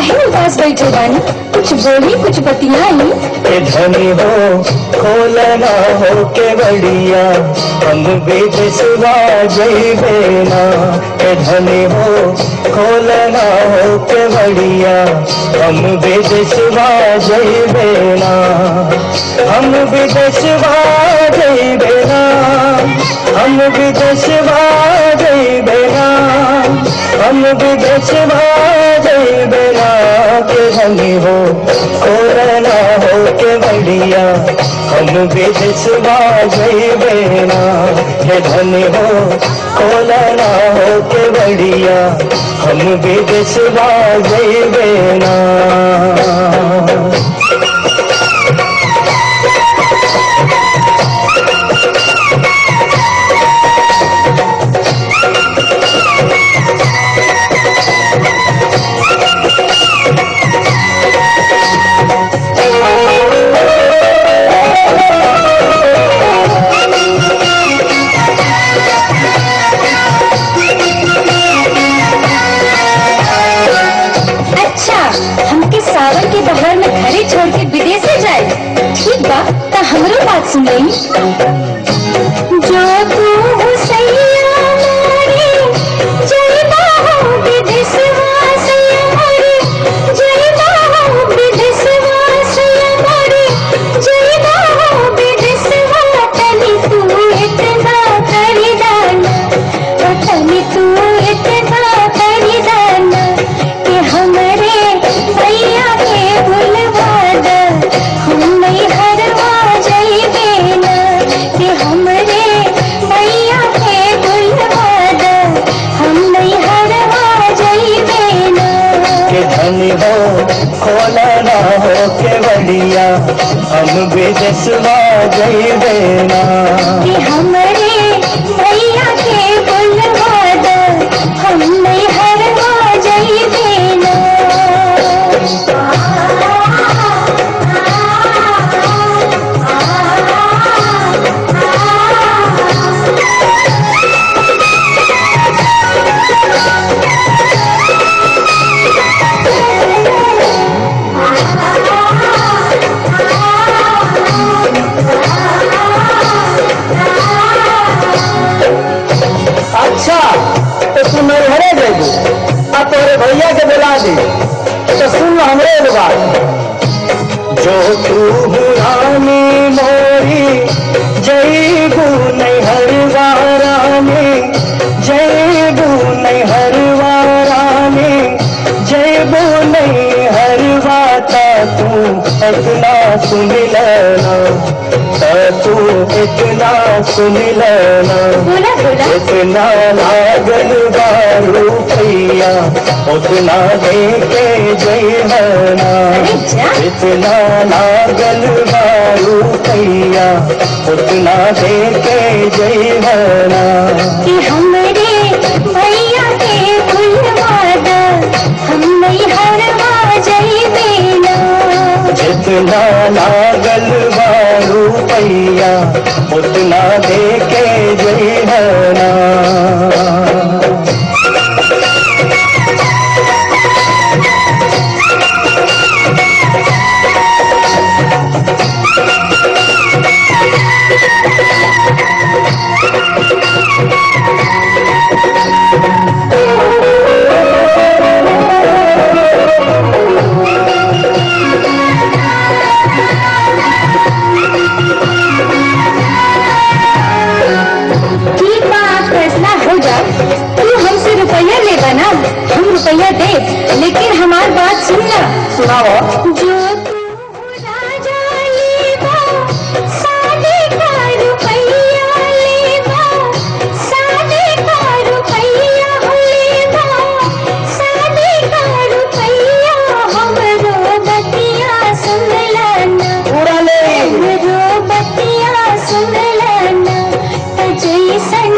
काहे उदास बैठे बानी, कुछ बोली कुछ बतियाई। धनी हो खोलना हो के बढ़िया, हम विदेशवा जइबे ना। धनी हो खोलना हो के बढ़िया, हम विदेशवा जइबे ना। हम विदेशवा जइबे ना, हम विदेशवा जइबे ना, हम विदेशवा जइबे ना। के धनी हो खोलना हो के बढ़िया, हम विदेशवा जइबे ना। के धनी हो खोलना हो के बढ़िया, हम विदेशवा जइबे ना। छोड़ के विदेश से जाए, ठीक बा ता हमरो बात सुन लई। जो तू सैया मोरे जइबा हो विदेशवा, सैया मोरे जइबा हो विदेशवा, सैया मोरे जइबा हो विदेशवा। तनी तू इतना करी दाना, तनी तू इतना करी दाना कि हमरे भैया के भुलवा हम नहीं हरवा जइबे ना। कि हमरे भैया के भुलवा हम नहीं हरवा जइबे ना। कि धनी हो खोलना हो के बढ़िया, हम विदेशवा जइबे ना। कि हमरे भैया के भुलवा हम नहीं हरवा जइबे ना। अच्छा तो तू नैहरे जेबू आ तोरे भैया के बुला दी तो सुन हमरे बात। जो तू रानी मोरी जइबू नैहरवा रानी, जइबू नैहरवा रानी, जइबू नैहरवा ता तू इतना सुन लेना, तू इतना सुन लेना। जितना लागल बारू पैया उतना दे के जइबना। जितना लागल बारू पैया उतना दे के जइबना। कि हमरे भैया के भुलवा हम नहीं हरवा जइबे ना। जितना लागल बारू पैया उतना दे के जइबना। रुपया दे, लेकिन हमारी बात सुनना। सुनाओ। जो तू राजा लेबा, सादे का रुपया लेबा, सादे का रुपया लेबा, सादे का रुपया। हमरो बतिया सुन लाना, हमरो बतिया सुन लाना। जैसन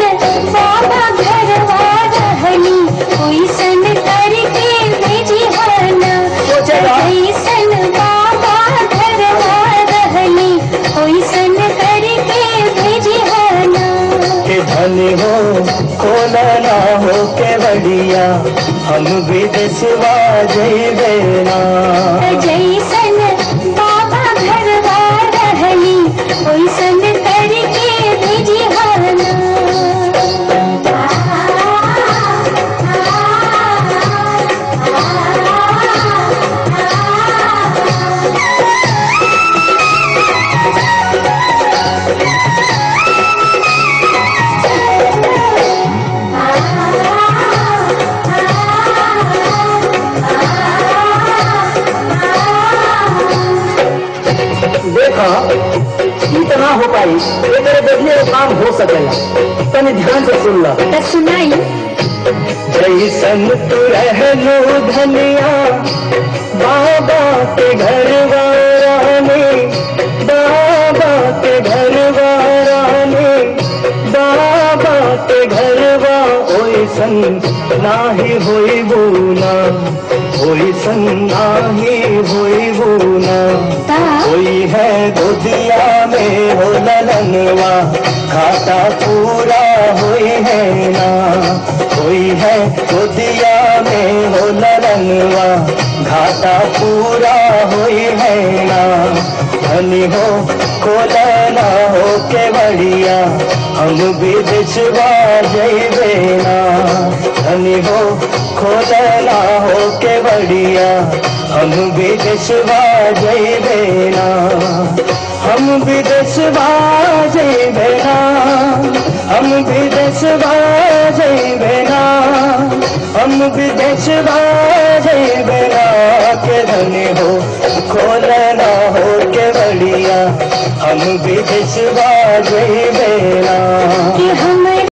बाबा घरवा रहनी ओइसन करके भेजी हना। जैसन हम विदेशवा जइबे ना। जैसन बाबा घरवा रहली ओइसन करके भेजिहाना। देखा इतना हो पाई तेरे देखिए काम हो सकेला, तने ध्यान से सुन ला। तो सुनाई। जैसन तू रहलू धनिया बाबा के घर वाराने, बाबा के घर वाराने, बाबा के घर वा ओइसन नाही होई बुना, ओइसन नाही होई बुना। कोई है गोदिया में हो ललनवा घाटा पूरा होई है ना। कोई है गोदिया में हो ललनवा घाटा पूरा होई है ना। धनी हो कोलना हो के बढ़िया हम विदेशवा जइबे ना। धनी हो खोलना हो के बढ़िया हम विदेशवा जइबे ना। हम विदेशवा जइबे ना, हम विदेशवा जइबे ना, हम विदेशवा जइबे ना। के धनी हो खोलना हो के बढ़िया हम विदेशवा जइबे ना।